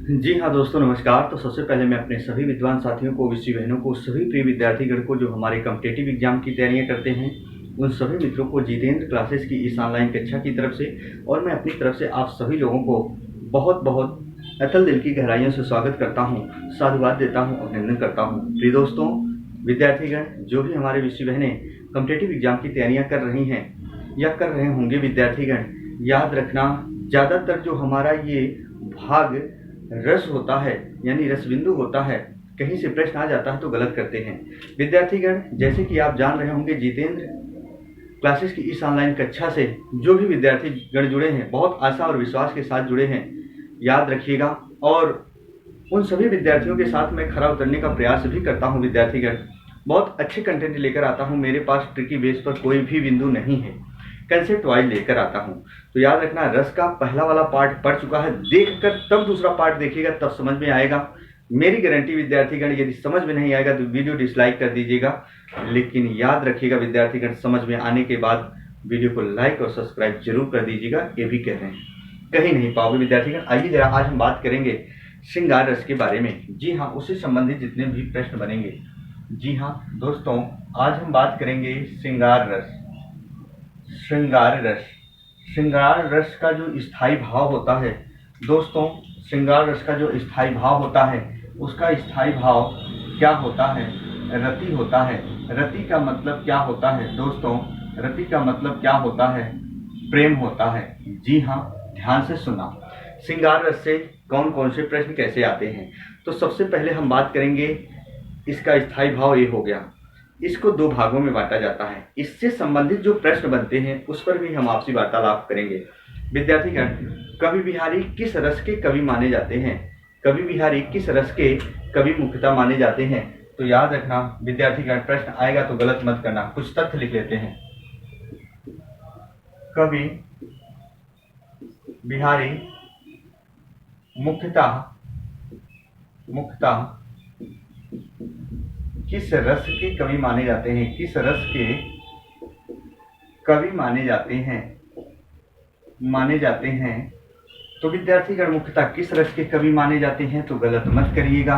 जी हाँ दोस्तों, नमस्कार। तो सबसे पहले मैं अपने सभी विद्वान साथियों को, विषय बहनों को, सभी प्रिय विद्यार्थीगण को जो हमारे कॉम्पिटिटिव एग्जाम की तैयारियां करते हैं, उन सभी मित्रों को जितेंद्र क्लासेस की इस ऑनलाइन कक्षा की तरफ से और मैं अपनी तरफ से आप सभी लोगों को बहुत बहुत अतल दिल की गहराइयों से स्वागत करता हूँ, साधुवाद देता हूँ, अभिनंदन करता हूँ। प्रिय दोस्तों, विद्यार्थीगण जो भी हमारे विषय बहनें कॉम्पिटिटिव एग्जाम की तैयारियाँ कर रही हैं या कर रहे होंगे विद्यार्थीगण, याद रखना, ज़्यादातर जो हमारा ये भाग रस होता है यानी रसबिंदु होता है, कहीं से प्रश्न आ जाता है तो गलत करते हैं विद्यार्थीगण। जैसे कि आप जान रहे होंगे, जितेंद्र क्लासेस की इस ऑनलाइन कक्षा से जो भी विद्यार्थी गण जुड़े हैं, बहुत आशा और विश्वास के साथ जुड़े हैं, याद रखिएगा। और उन सभी विद्यार्थियों के साथ मैं खरा उतरने का प्रयास भी करता हूं विद्यार्थीगण। बहुत अच्छे कंटेंट लेकर आता हूं, मेरे पास ट्रिकी बेस पर कोई भी बिंदु नहीं है, कंसेप्ट वाइज लेकर आता हूं। तो याद रखना, रस का पहला वाला पार्ट पढ़ चुका है, देखकर तब दूसरा पार्ट देखिएगा, तब समझ में आएगा। मेरी गारंटी विद्यार्थीगण, यदि समझ में नहीं आएगा तो वीडियो डिसलाइक कर दीजिएगा, लेकिन याद रखिएगा विद्यार्थीगण, समझ में आने के बाद वीडियो को लाइक और सब्सक्राइब जरूर कर दीजिएगा। ये भी कह रहे हैं, कहीं नहीं पाओगे विद्यार्थीगण। आइए जरा आज हम बात करेंगे श्रृंगार रस के बारे में। जी हाँ, उससे संबंधित जितने भी प्रश्न बनेंगे। जी हाँ दोस्तों, आज हम बात करेंगे श्रृंगार रस। श्रृंगार रस, श्रृंगार रस का जो स्थायी भाव होता है दोस्तों, श्रृंगार रस का जो स्थायी भाव होता है, उसका स्थायी भाव क्या होता है? रति होता है। रति का मतलब क्या होता है दोस्तों? रति का मतलब क्या होता है? प्रेम होता है। जी हाँ, ध्यान से सुना। श्रृंगार रस से कौन कौन से प्रश्न कैसे आते हैं? तो सबसे पहले हम बात करेंगे, इसका स्थायी भाव ये हो गया। इसको दो भागों में बांटा जाता है। इससे संबंधित जो प्रश्न बनते हैं उस पर भी हम आपसी वार्तालाप करेंगे विद्यार्थीगण। कवि बिहारी किस रस के कवि माने जाते हैं? कवि बिहारी किस रस के कवि मुख्यतः माने जाते हैं? तो याद रखना विद्यार्थीगण, प्रश्न आएगा तो गलत मत करना। कुछ तथ्य लिख लेते हैं। कवि बिहारी मुख्यतः किस रस के कवि माने जाते हैं? किस रस के कवि माने जाते हैं? तो विद्यार्थीगण, मुख्यतः किस रस के कवि माने जाते हैं? तो गलत मत करिएगा।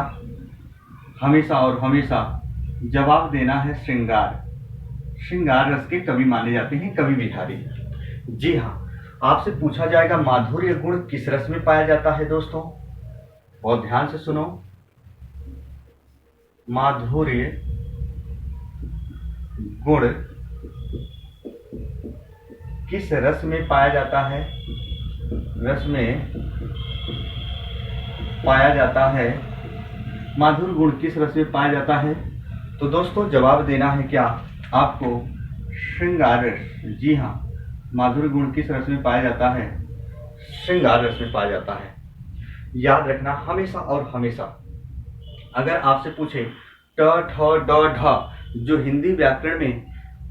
हमेशा और हमेशा जवाब देना है श्रृंगार। श्रृंगार रस के कवि माने जाते हैं कवि बिहारी। जी हाँ, आपसे पूछा जाएगा माधुर्य गुण किस रस में पाया जाता है दोस्तों? बहुत ध्यान से सुनो। माधुर्य गुण किस रस में पाया जाता है? रस में पाया जाता है। माधुर्य गुण किस रस में पाया जाता है? तो दोस्तों जवाब देना है क्या आपको? श्रृंगार रस। जी हाँ, माधुर्य गुण किस रस में पाया जाता है? श्रृंगार रस में पाया जाता है। याद रखना, हमेशा और हमेशा अगर आपसे पूछे ट ठ ड ढ, जो हिंदी व्याकरण में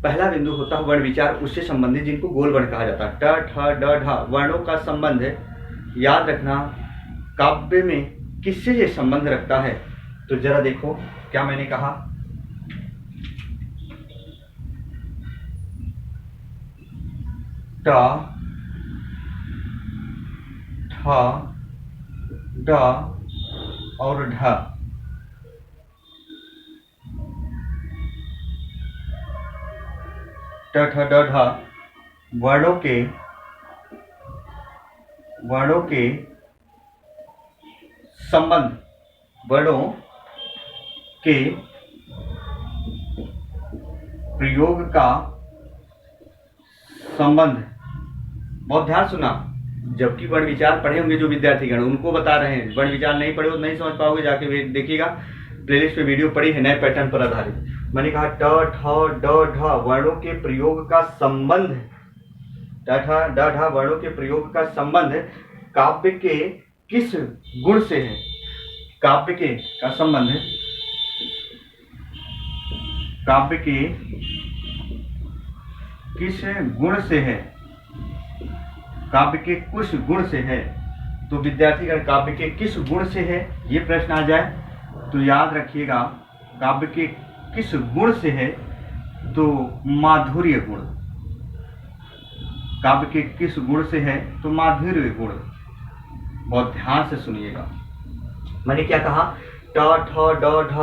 पहला बिंदु होता है वर्ण विचार, उससे संबंधित जिनको गोल वर्ण कहा जाता है, ट ठ ड ढ वर्णों का संबंध है। याद रखना, काव्य में किससे ये संबंध रखता है? तो जरा देखो क्या मैंने कहा। ट ठ ड और ढ, ट ठ ड ढ वर्णों के संबंध, वर्णों के प्रयोग का संबंध। बहुत ध्यान सुना, जबकि वर्ण विचार पढ़े होंगे जो विद्यार्थीगण, उनको बता रहे हैं। वर्ण विचार नहीं पढ़े हो तो नहीं समझ पाओगे, जाके देखिएगा, प्लेलिस्ट पे वीडियो पड़ी है नए पैटर्न पर आधारित। मैंने कहा ट ठ ड ढ वर्णों के प्रयोग का संबंध, ट ठ ड ढ वर्णों के प्रयोग का संबंध काव्य के किस गुण से है? काव्य के का संबंध काव्य के किस गुण से है? काव्य के कुछ गुण से है। तो विद्यार्थीगण, काव्य के किस गुण से है ये प्रश्न आ जाए तो याद रखिएगा, काव्य के किस गुण से है? तो माधुर्य गुण। काव्य के किस गुण से है? तो माधुर्य गुण। बहुत ध्यान से सुनिएगा। मैंने क्या कहा, ट ठ ड ढ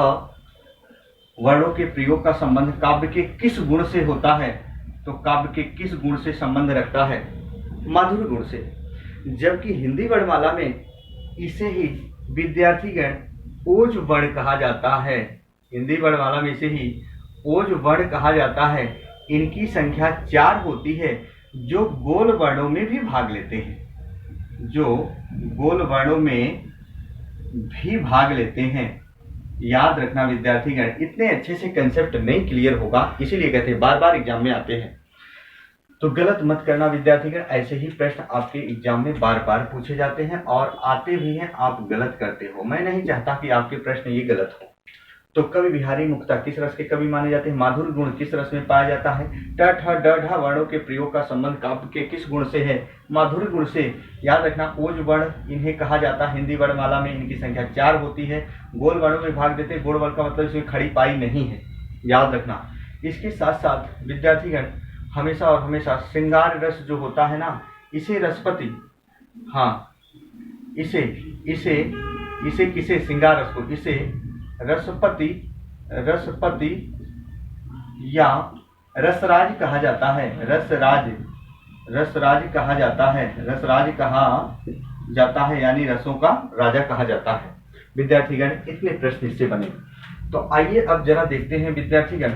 वर्णों के प्रयोग का संबंध काव्य के किस गुण से होता है? तो काव्य के किस गुण से संबंध रखता है? माधुर्य गुण से। जबकि हिंदी वर्णमाला में इसे ही विद्यार्थीगण ओज वर्ण कहा जाता है। हिंदी वर्णमाला में इसे ही ओज वर्ण कहा जाता है। इनकी संख्या 4 होती है, जो गोल वर्णों में भी भाग लेते हैं, जो गोल वर्णों में भी भाग लेते हैं। याद रखना विद्यार्थीगण, इतने अच्छे से कंसेप्ट नहीं क्लियर होगा, इसीलिए कहते हैं बार बार एग्जाम में आते हैं। तो गलत मत करना विद्यार्थीगण, ऐसे ही प्रश्न आपके एग्जाम में बार बार पूछे जाते हैं और आते भी हैं, आप गलत करते हो। मैं नहीं चाहता कि आपके प्रश्न ये गलत हो। तो कवि बिहारी मुक्ता किस रस के कवि माने जाते हैं? माधुर्य गुण किस रस में पाया जाता है? ट ठ ड ढ वर्णों के प्रयोग का संबंध काव्य के किस गुण से है? माधुर्य गुण से। याद रखना, ओज वर्ण इन्हें कहा जाता है। हिंदी वर्णमाला में इनकी संख्या 4 होती है। गोल वर्णों में भाग देते हैं। गोल वर्ण का मतलब इसमें खड़ी पाई नहीं है, याद रखना। इसके साथ साथ विद्यार्थीगण हमेशा और हमेशा श्रृंगार रस जो होता है ना, इसे रसपति, हाँ इसे इसे इसे किसे, श्रृंगार रस को इसे रसपति रसपति या रसराज कहा जाता है। रसराज रसराज कहा जाता है। रसराज कहा जाता है, यानी रसों का राजा कहा जाता है। विद्यार्थीगण इतने प्रश्न इससे बने। तो आइए अब जरा देखते हैं विद्यार्थीगण,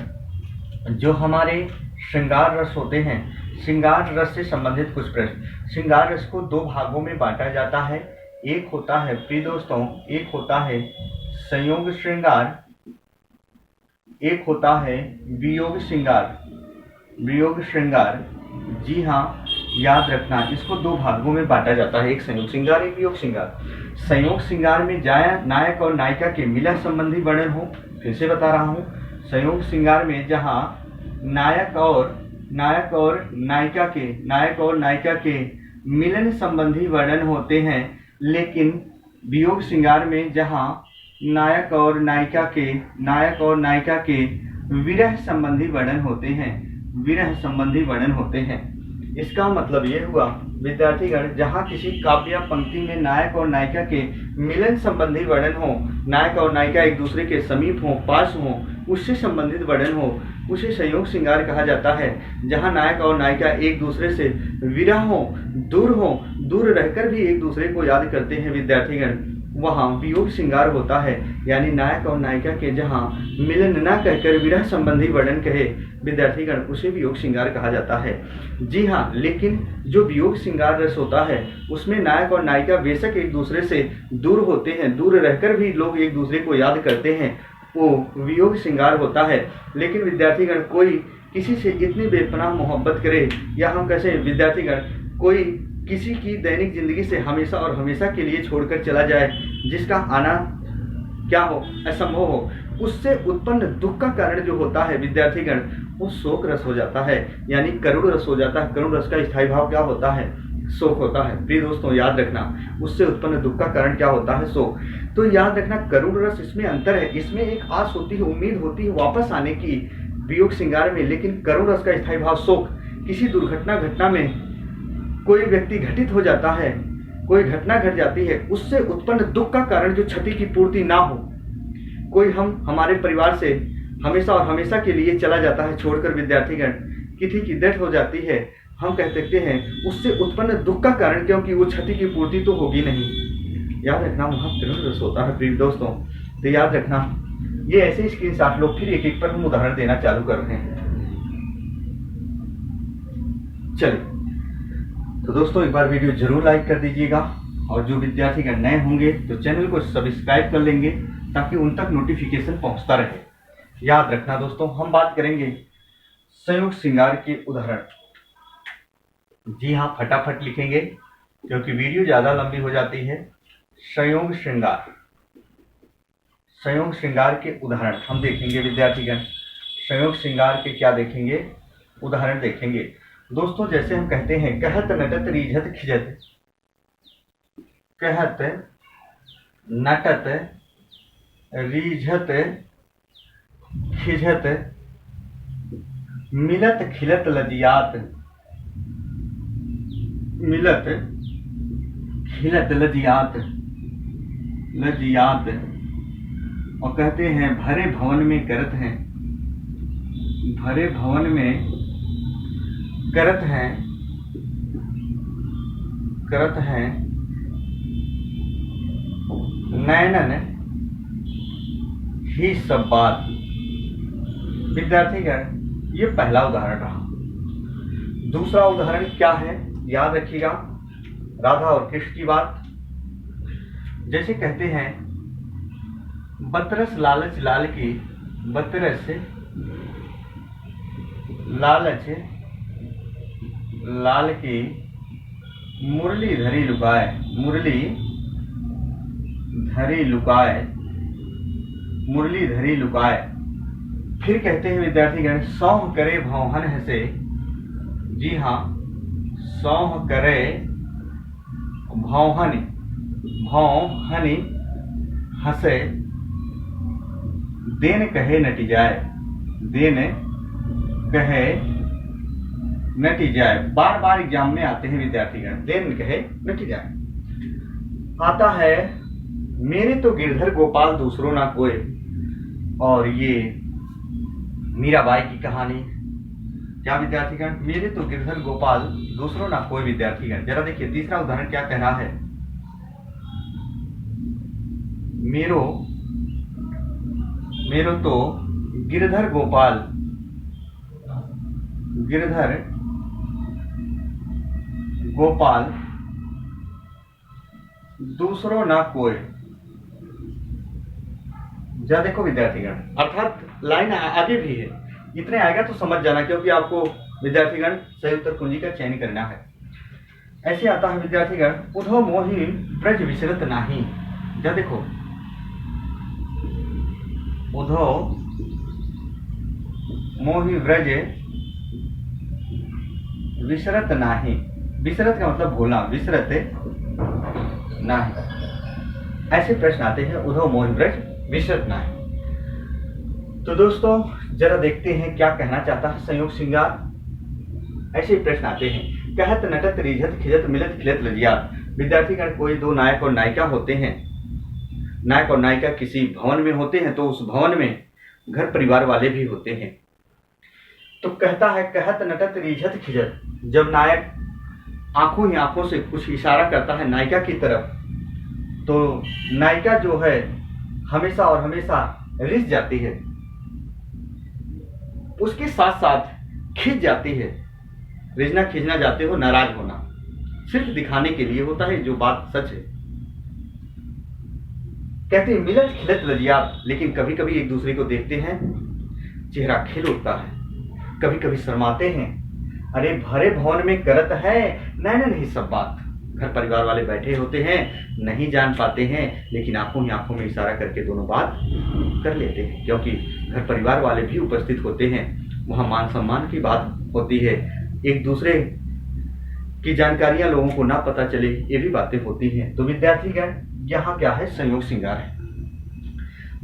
जो हमारे श्रृंगार रस होते हैं, श्रृंगार रस से संबंधित कुछ प्रश्न। श्रृंगार रस को 2 भागों में बांटा जाता है। एक होता है, प्रिय दोस्तों, एक होता है संयोग श्रृंगार, एक होता है वियोग श्रृंगार। वियोग श्रृंगार, जी हाँ, याद रखना, इसको 2 भागों में बांटा जाता है, एक संयोग श्रृंगार, एक वियोग श्रृंगार। संयोग श्रृंगार में नायक और नायिका के मिलन संबंधी वर्णन हो। फिर से बता रहा हूँ, संयोग श्रृंगार में जहाँ नायक और नायिका के मिलन संबंधी वर्णन होते हैं, लेकिन वियोग श्रृंगार में जहाँ नायक और नायिका के विरह संबंधी वर्णन होते हैं, विरह संबंधी वर्णन होते हैं। इसका मतलब ये हुआ विद्यार्थीगण, जहाँ किसी काव्य पंक्ति में नायक और नायिका के मिलन संबंधी वर्णन हो, नायक और नायिका एक दूसरे के समीप हो, पास हो, उससे संबंधित वर्णन हो, उसे संयोग श्रृंगार कहा जाता है। जहाँ नायक और नायिका एक दूसरे से विरह हो, दूर रहकर भी एक दूसरे को याद करते हैं विद्यार्थीगण, वहाँ वियोग श्रृंगार होता है। यानी नायक और नायिका के जहाँ मिलन न कहकर विरह संबंधी वर्णन कहे विद्यार्थीगण, उसे वियोग श्रृंगार कहा जाता है। जी हाँ, लेकिन जो वियोग श्रृंगार रस होता है, उसमें नायक और नायिका बेशक एक दूसरे से दूर होते हैं, दूर रहकर भी लोग एक दूसरे को याद करते हैं, वो वियोग श्रृंगार होता है। लेकिन विद्यार्थीगण कोई किसी से इतनी बेपनाह मोहब्बत करे, या हम कैसे विद्यार्थीगण, कोई किसी की दैनिक जिंदगी से हमेशा और हमेशा के लिए छोड़कर चला जाए, जिसका आना क्या हो, असंभव हो, उससे उत्पन्न दुख का कारण जो होता है विद्यार्थीगण, वो शोक रस हो जाता है, यानी करुण रस हो जाता है। करुण रस का स्थायी भाव क्या होता है? शोक होता है। प्रिय दोस्तों याद रखना, उससे उत्पन्न दुख का कारण क्या होता है? शोक। तो याद रखना, करुण रस इसमें अंतर है। इसमें एक आस होती है, उम्मीद होती है वापस आने की वियोग श्रृंगार में, लेकिन करुण रस का स्थायी भाव शोक। किसी घटना में कोई व्यक्ति घटित हो जाता है, कोई घटना घट जाती है, उससे उत्पन्न दुख का कारण जो क्षति की पूर्ति ना हो, कोई हमारे परिवार से हमेशा और हमेशा के लिए चला जाता है छोड़कर विद्यार्थीगण, किसी की डेथ हो जाती है, हम कह सकते हैं उससे उत्पन्न दुख का कारण, क्योंकि वो क्षति की पूर्ति तो होगी नहीं। याद रखना, वहाँ करुण रस होता है। प्रिय दोस्तों, तो याद रखना, ये ऐसे स्क्रीनशॉट लो, फिर एक एक पर हम उदाहरण देना चालू कर रहे हैं। चलिए, तो दोस्तों एक बार वीडियो जरूर लाइक कर दीजिएगा, और जो विद्यार्थीगण नए होंगे तो चैनल को सब्सक्राइब कर लेंगे, ताकि उन तक नोटिफिकेशन पहुंचता रहे। याद रखना दोस्तों, हम बात करेंगे संयोग श्रृंगार के उदाहरण। जी हाँ, फटाफट लिखेंगे क्योंकि वीडियो ज्यादा लंबी हो जाती है। संयोग श्रृंगार के उदाहरण हम देखेंगे विद्यार्थीगण। संयोग श्रृंगार के क्या देखेंगे? उदाहरण देखेंगे। दोस्तों जैसे हम कहते हैं, कहत नटत रीझत खिजत, कहत नटत रीझत खिजत, मिलत खिलत लजियात, मिलत खिलत लजियात, लजियात, और कहते हैं भरे भवन में करत हैं, भरे भवन में करत हैं, करत हैं नैनन ही सब बात। विद्यार्थीगण, ये पहला उदाहरण रहा। दूसरा उदाहरण क्या है, याद रखिएगा, राधा और कृष्ण की बात। जैसे कहते हैं बतरस लालच लाल की, बतरस लालच लाल की मुरली धरी लुकाए, मुरली धरी लुकाए, मुरली धरी लुकाए। फिर कहते हैं विद्यार्थीगण सौह करे भौहन हंसे। जी हाँ, सौह करे भौहन, भौहनी हंसे, देन कहे नटी जाए, देन कहे नटी जाए। बार बार एग्जाम में आते हैं विद्यार्थीगण, देन कहे नटी जाए। आता है मेरे तो गिरधर गोपाल दूसरों ना कोई, और ये मीराबाई की कहानी। क्या विद्यार्थीगण, मेरे तो गिरधर गोपाल दूसरों ना कोई। विद्यार्थीगण जरा देखिए तीसरा उदाहरण क्या कहना है, मेरो मेरो तो गिरधर गोपाल, गिरधर गोपाल दूसरों ना कोई। जरा देखो विद्यार्थीगण, अर्थात लाइन आगे भी है, इतने आएगा तो समझ जाना, क्योंकि आपको विद्यार्थीगण सही उत्तर कुंजी का चयन करना है। ऐसे आता है विद्यार्थीगण उधो मोहि ब्रज विसरत नाही। जरा देखो उधो मोहि ब्रज विसरत नाही। विसरत का मतलब भूलना, विसरत नाही। ऐसे प्रश्न आते हैं उधो मोहि ब्रज विसरत नाही। तो दोस्तों जरा देखते हैं क्या कहना चाहता है संयोग श्रृंगार। ऐसे प्रश्न आते हैं कहत नटत रिझत खिजत मिलत खिलत लजियात। विद्यार्थीगण कोई दो नायक और नायिका होते हैं, नायक और नायिका किसी भवन में होते हैं, तो उस भवन में घर परिवार वाले भी होते हैं। तो कहता है कहत नटत रिझत खिजत, जब नायक आंखों ही आंखों से कुछ इशारा करता है नायिका की तरफ, तो नायिका जो है हमेशा और हमेशा रिझ जाती है, उसके साथ साथ खिंच जाती है। रिझना खिंचना जाते हो, नाराज होना सिर्फ दिखाने के लिए होता है, जो बात सच है। कहते हैं मिलत खिलत लजियात, लेकिन कभी कभी एक दूसरे को देखते हैं चेहरा खिल उठता है, कभी कभी शर्माते हैं। अरे भरे भवन में करत है नैनन ही सब बात। घर परिवार वाले बैठे होते हैं, नहीं जान पाते हैं, लेकिन आंखों ही आंखों में इशारा करके दोनों बात कर लेते हैं, क्योंकि घर परिवार वाले भी उपस्थित होते हैं। वहां मान सम्मान की बात होती है, एक दूसरे की जानकारियां लोगों को ना पता चले, ये भी बातें होती हैं। तो विद्यार्थीगण यहाँ क्या है, संयोग श्रृंगार है।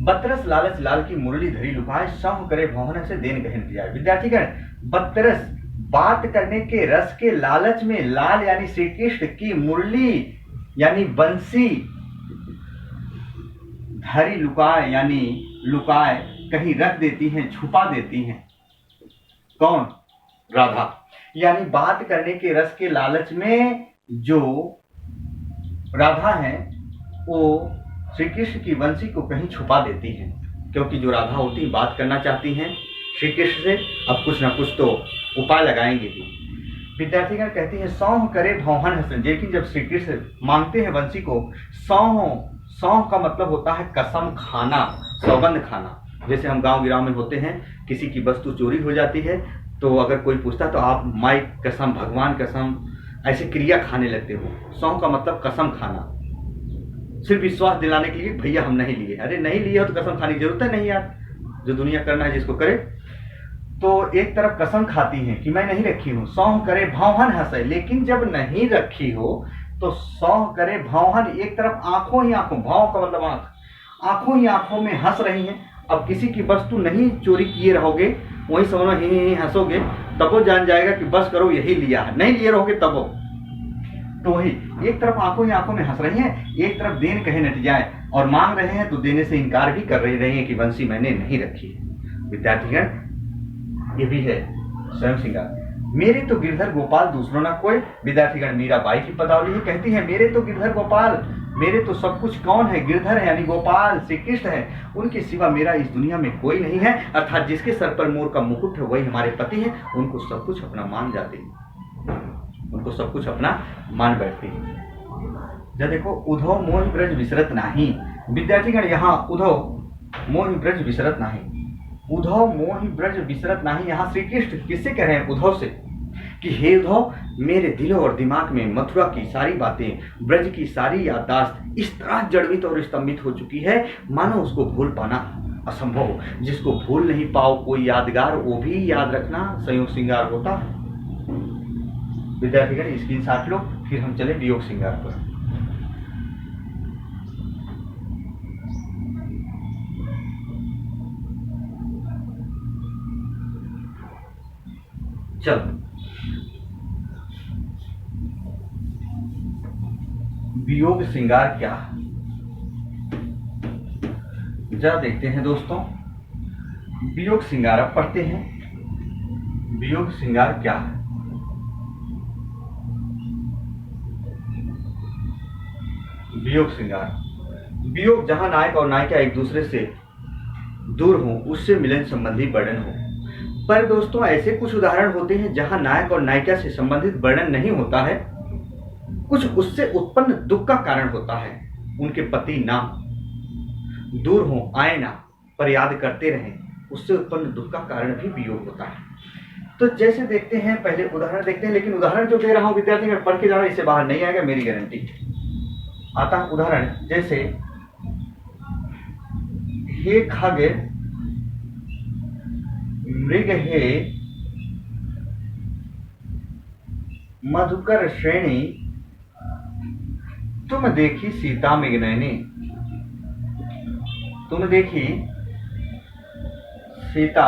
बतरस लालच लाल की मुरली धरी लुकाए, सौह करे भौहन से देन कहे नटी जाए। विद्यार्थीगण बतरस बात करने के रस के लालच में लाल यानी श्री कृष्ण की मुरली यानी बंसी धरी लुकाए यानी लुकाए कहीं रख देती हैं, छुपा देती हैं। कौन? राधा। यानी बात करने के रस के लालच में जो राधा है वो श्री कृष्ण की बंसी को कहीं छुपा देती हैं, क्योंकि जो राधा होती बात करना चाहती हैं श्री कृष्ण से, अब कुछ ना कुछ तो उपाय लगाएंगे ही। विद्यार्थीगण कहती है सौह करे भौहन हसन, लेकिन जब श्री कृष्ण मांगते हैं बंसी को, सौह का मतलब होता है कसम खाना, सौगंध खाना। जैसे हम गांव गिराव में होते हैं, किसी की वस्तु चोरी हो जाती है तो अगर कोई पूछता तो आप माई कसम, भगवान कसम, ऐसे क्रिया खाने लगते हो। सौह का मतलब कसम खाना, सिर्फ विश्वास दिलाने के लिए भैया हम नहीं लिए। अरे नहीं लिए हो तो कसम खाने की जरूरत है नहीं यार, जो दुनिया करना है जिसको करे। तो एक तरफ कसम खाती हैं कि मैं नहीं रखी हूं, सौह करे भौहन हंसे, लेकिन जब नहीं रखी हो तो सौह करे भौहन, एक तरफ आंखों ही आंखों, भाव का मतलब आंख, आंखों ही आंखों में हंस रही हैं। अब किसी की वस्तु नहीं चोरी किए रहोगे, वही समझो ही हंसोगे, तब वो जान जाएगा कि बस करो यही लिया है, नहीं लिए रहोगे तब वो। तो वही एक तरफ आंखों ही आंखों में हंस रही हैं, एक तरफ देन कहे नट जाए। और मांग रहे हैं तो देने से इनकार भी कर रहे हैं कि बंसी मैंने नहीं रखी है। विद्यार्थीगण, ये भी है स्वयं श्रृंगार। मेरे तो गिरधर गोपाल दूसरों ना कोई। विद्यार्थीगण, मीराबाई की पदावली है, कहती है मेरे तो गिरधर गोपाल, मेरे तो सब कुछ कौन है? गिरधर है यानी गोपाल श्री कृष्ण है, उनके सिवा मेरा इस दुनिया में कोई नहीं है। अर्थात जिसके सर पर मोर का मुकुट है वही हमारे पति है। उनको सब कुछ अपना मान जाते हैं, उनको सब कुछ अपना मान बैठते हैं। जब देखो, उधव मोहि ब्रज विसरत नाही। विद्यार्थीगण, यहाँ उधव मोहि ब्रज विसरत नाही, उधव मोहि ब्रज विसरत नाही, यहाँ श्री कृष्ण किससे कह रहे हैं? उधव से, कि हे उधव, मेरे दिल और दिमाग में मथुरा की सारी बातें, ब्रज की सारी याददाश्त इस तरह जड़वित और स्तंभित हो चुकी है मानो उसको भूल पाना असंभव हो। जिसको भूल नहीं पाओ कोई यादगार, वो भी याद रखना संयोग श्रृंगार होता है। विद्यार्थीगण, स्क्रीनशॉट लो, फिर हम चले वियोग श्रृंगार पर। चलो, वियोग श्रृंगार क्या है जरा देखते हैं दोस्तों। वियोग श्रृंगार अब पढ़ते हैं। वियोग श्रृंगार क्या है? वियोग श्रृंगार, वियोग जहां नायक और नायिका एक दूसरे से दूर हो, उससे मिलन संबंधी वर्णन हो। पर दोस्तों, ऐसे कुछ उदाहरण होते हैं जहां नायक और नायिका से संबंधित वर्णन नहीं होता है, कुछ उससे उत्पन्न दुख का कारण होता है। उनके पति ना दूर हो, आए ना, पर याद करते रहें, उससे उत्पन्न दुख का कारण भी वियोग होता है। तो जैसे देखते हैं, पहले उदाहरण देखते हैं, लेकिन उदाहरण जो दे रहा हूं विद्यार्थी में पढ़ के जाना, इससे बाहर नहीं आएगा, मेरी गारंटी। आता उदाहरण जैसे, हे खग मृग हे मधुकर श्रेणी, तुम देखी सीता मृगनयनी। तुम देखी सीता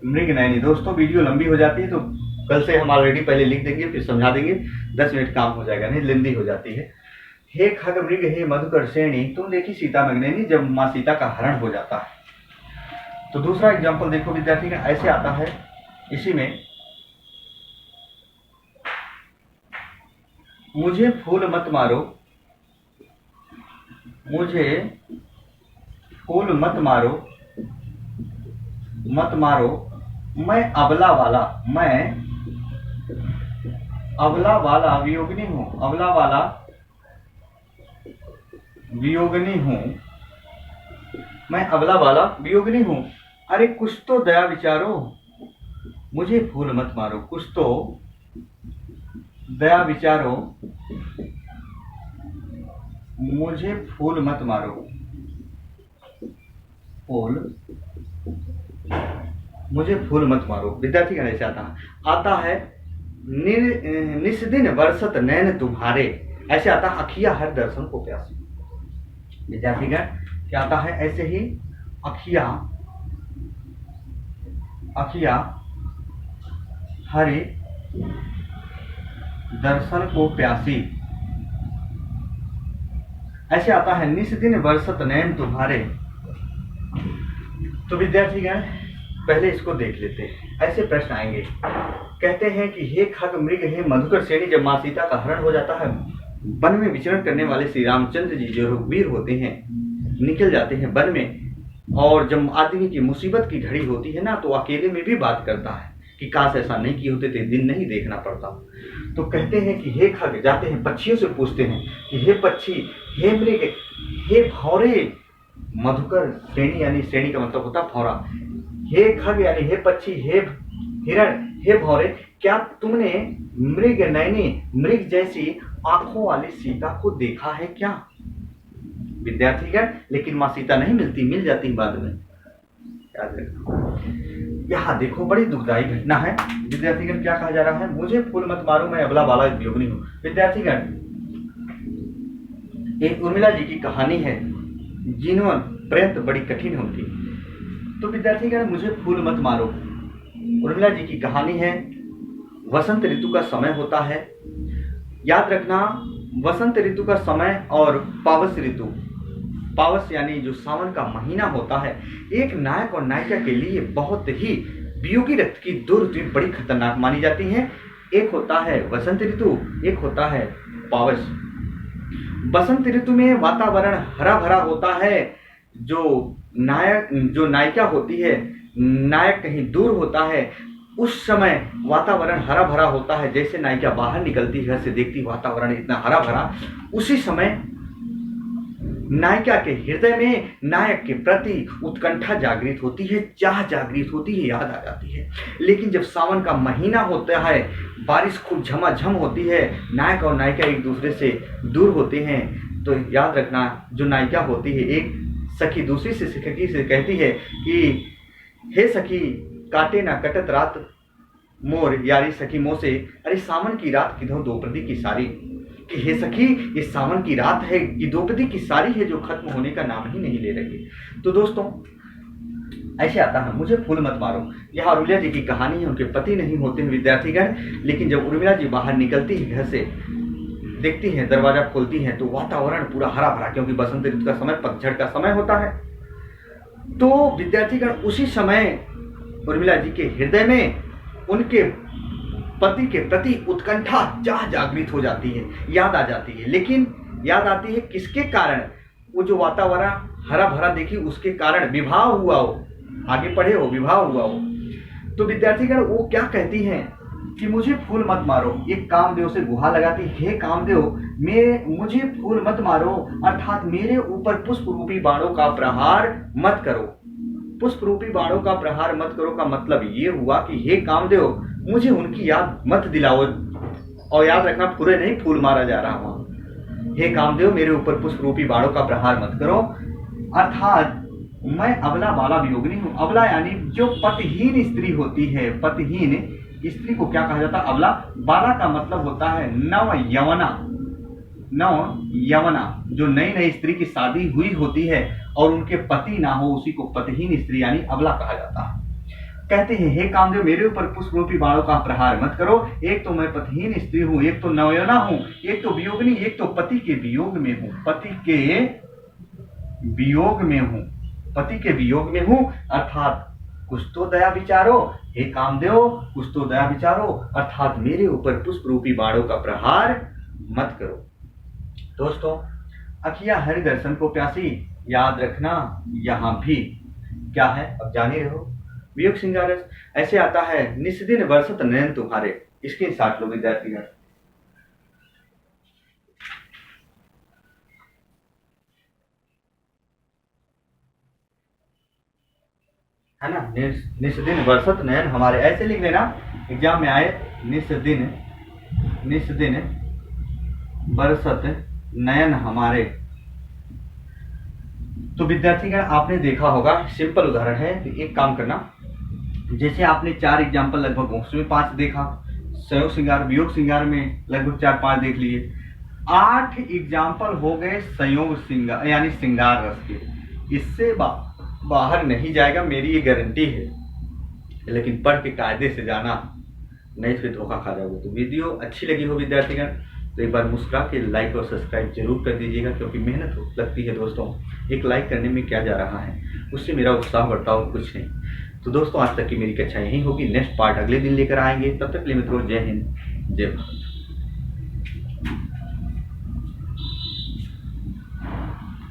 मृगनयनी। दोस्तों, वीडियो लंबी हो जाती है तो कल से हम ऑलरेडी पहले लिख देंगे, फिर समझा देंगे, 10 मिनट काम हो जाएगा, नहीं लंबी हो जाती है। हे खग मृग हे मधुकर श्रेणी, तुम देखी सीता मृगनयनी, जब माँ सीता का हरण हो जाता है। तो दूसरा एग्जाम्पल देखो विद्यार्थी, ऐसे आता है, इसी में, मुझे फूल मत मारो, मुझे फूल मत मारो, मत मारो, मैं अबला वाला, मैं अबला वाला वियोगिनी हूं, अबला वाला वियोगिनी हूं, मैं अबला वाला वियोगिनी हूं। अरे कुछ तो दया विचारो, मुझे फूल मत मारो, कुछ तो दया विचारो, मुझे फूल मत मारो, फूल, मुझे फूल मत मारो। विद्यार्थी का ऐसे आता है निस्दिन वर्षत नैन तुम्हारे, ऐसे आता है अखिया हर दर्शन को प्यासी। विद्यार्थीगण, क्या आता है? ऐसे ही अखिया, अखिया हरि दर्शन को प्यासी, ऐसे आता है निस्दिन वर्षत नैन तुम्हारे। तो विद्यार्थीगण, पहले इसको देख लेते हैं। ऐसे प्रश्न आएंगे, कहते हैं कि हे खग मृग हे मधुकर श्रेणी, जब मां सीता का हरण हो जाता है, वन में विचरण करने वाले श्री रामचंद्र जी जो रघुवीर होते हैं, निकल जाते हैं वन में, और जब आदमी की मुसीबत की घड़ी होती है ना, तो अकेले में भी बात करता है कि काश ऐसा नहीं किए होते थे, दिन नहीं देखना पड़ता। तो कहते हैं कि हे खग, जाते हैं पक्षियों से पूछते हैं कि हे पक्षी, हे मृग, हे भौरे, मधुकर श्रेणी यानी श्रेणी का मतलब होता भौरा, हे खग यानी हे पक्षी, हे हिरण, हे भौरे, क्या तुमने मृग नयनी, मृग जैसी आंखों वाली सीता को देखा है क्या? विद्यार्थीगण, लेकिन मां सीता नहीं मिलती, मिल जाती बाद में, याद रखना। यहाँ देखो, बड़ी दुखदायी घटना है। विद्यार्थीगण, क्या कहा जा रहा है? मुझे फूल मत मारो, मैं अबला वाला वियोगिनी हूं। विद्यार्थीगण, एक उर्मिला जी की कहानी है, जीवन प्रयत्न बड़ी कठिन होती। तो विद्यार्थीगण, मुझे फूल मत मारो, उर्मिला जी की कहानी है। वसंत ऋतु का समय होता है। याद रखना, वसंत ऋतु का समय और पावस ऋतु, पावस यानी जो सावन का महीना होता है, एक नायक और नायिका के लिए बहुत ही वियोगी रक्त की दो ऋतुएं बड़ी खतरनाक मानी जाती हैं। एक होता है वसंत ऋतु, एक होता है पावस। बसंत ऋतु में वातावरण हरा भरा होता है। जो नायिका होती है, नायक कहीं दूर होता है, उस समय वातावरण हरा भरा होता है। जैसे नायिका बाहर निकलती है घर से, देखती वातावरण इतना हरा भरा, उसी समय नायिका के हृदय में नायक के प्रति उत्कंठा जागृत होती है, चाह जागृत होती है, याद आ जाती है। लेकिन जब सावन का महीना होता है, बारिश खूब झमाझम होती है, नायक और नायिका एक दूसरे से दूर होते हैं, तो याद रखना, जो नायिका होती है, एक सखी दूसरी से सखी से कहती है कि हे सखी काटे ना कटत रात मोर यारी सखी मोह से, अरे सावन की रात किधो दोपहरी की सारी, कि हे सखी ये सावन की रात है, ये दोपहरी की सारी है जो खत्म होने का नाम ही नहीं ले रही। तो दोस्तों ऐसे आता है मुझे फूल मत मारो। यहाँ उर्मिला जी की कहानी है, उनके पति नहीं होते हैं विद्यार्थीगण, लेकिन जब उर्मिला जी बाहर निकलती है घर से, देखती हैं, दरवाजा खोलती हैं, तो वातावरण पूरा हरा भरा, क्योंकि बसंत ऋतु का समय पतझड़ का समय होता है। तो विद्यार्थीगण उसी समय उर्मिला जी के हृदय में उनके पति के प्रति उत्कंठा चाह जागृत हो जाती है, याद आ जाती है। लेकिन याद आती है किसके कारण? वो जो वातावरण हरा भरा देखी उसके कारण विवाह हुआ हो, आगे पढ़े हो, विवाह हुआ हो। तो विद्यार्थीगण वो क्या कहती हैं कि मुझे फूल मत मारो। एक कामदेव से गुहार लगाती, हे कामदेव मुझे फूल मत मारो, अर्थात मेरे ऊपर पुष्प रूपी बाणों का प्रहार मत करो। पुष्प रूपी बाणों का प्रहार मत करो का मतलब ये हुआ कि हे कामदेव मुझे उनकी याद मत दिलाओ, और याद रखना पूरे नहीं फूल मारा जा रहा वहां। हे कामदेव मेरे ऊपर पुष्प रूपी बाणों का प्रहार मत करो, अर्थात मैं अबला बाला वियोगिनी हूँ। अबला यानी जो पतिहीन स्त्री होती है, पतिहीन स्त्री को क्या कहा जाता है? अबला। बाला का मतलब होता है नव यवना, नव यवना, जो नई नई स्त्री की शादी हुई होती है और उनके पति ना हो, उसी को पतिहीन स्त्री यानी अबला कहा जाता है। कहते हैं हे कामदेव मेरे ऊपर पुष्प रूपी बाणों का प्रहार मत करो। एक तो मैं पतिहीन स्त्री हूँ, एक तो नवयौवना हूँ, एक तो वियोगिनी, एक तो पति के वियोग में हूँ, पति के वियोग में हूँ, पति के वियोग में हूँ, अर्थात कुछ तो दया विचारो। हे कामदेव कुछ तो दया विचारो, अर्थात मेरे ऊपर पुष्प रूपी बाणों का प्रहार मत करो। दोस्तों अखिया हरि दर्शन को प्यासी, याद रखना यहाँ भी क्या है अब जान ही रहो। वियोग श्रृंगार ऐसे आता है, निस्दिन बरसत नयन तुम्हारे। इसके साथ लो विद्यार्थीगण, है ना, निस्दिन बरसत नयन हमारे, ऐसे लिख लेना एग्जाम में आए, निस्दिन बरसत नयन हमारे। तो विद्यार्थीगण आपने देखा होगा, सिंपल उदाहरण है। तो एक काम करना, जैसे आपने 4 एग्जाम्पल लगभग उसमें 5 देखा, संयोग श्रृंगार वियोग श्रृंगार में लगभग 4-5 देख लिए, 8 एग्जाम्पल हो गए संयोग श्रृंगार यानी श्रृंगार रस के। इससे बाहर नहीं जाएगा, मेरी ये गारंटी है। लेकिन पढ़ के कायदे से जाना, नहीं फिर धोखा खा जाओगे। तो वीडियो अच्छी लगी हो विद्यार्थीगण तो एक बार मुस्कुरा के लाइक और सब्सक्राइब जरूर कर दीजिएगा, क्योंकि मेहनत लगती है दोस्तों। एक लाइक करने में क्या जा रहा है, उससे मेरा उत्साह बढ़ता हो कुछ नहीं। तो दोस्तों आज तक की मेरी कक्षा यही होगी, नेक्स्ट पार्ट अगले दिन लेकर आएंगे। तब तक के लिए मित्रों जय हिंद जय भारत।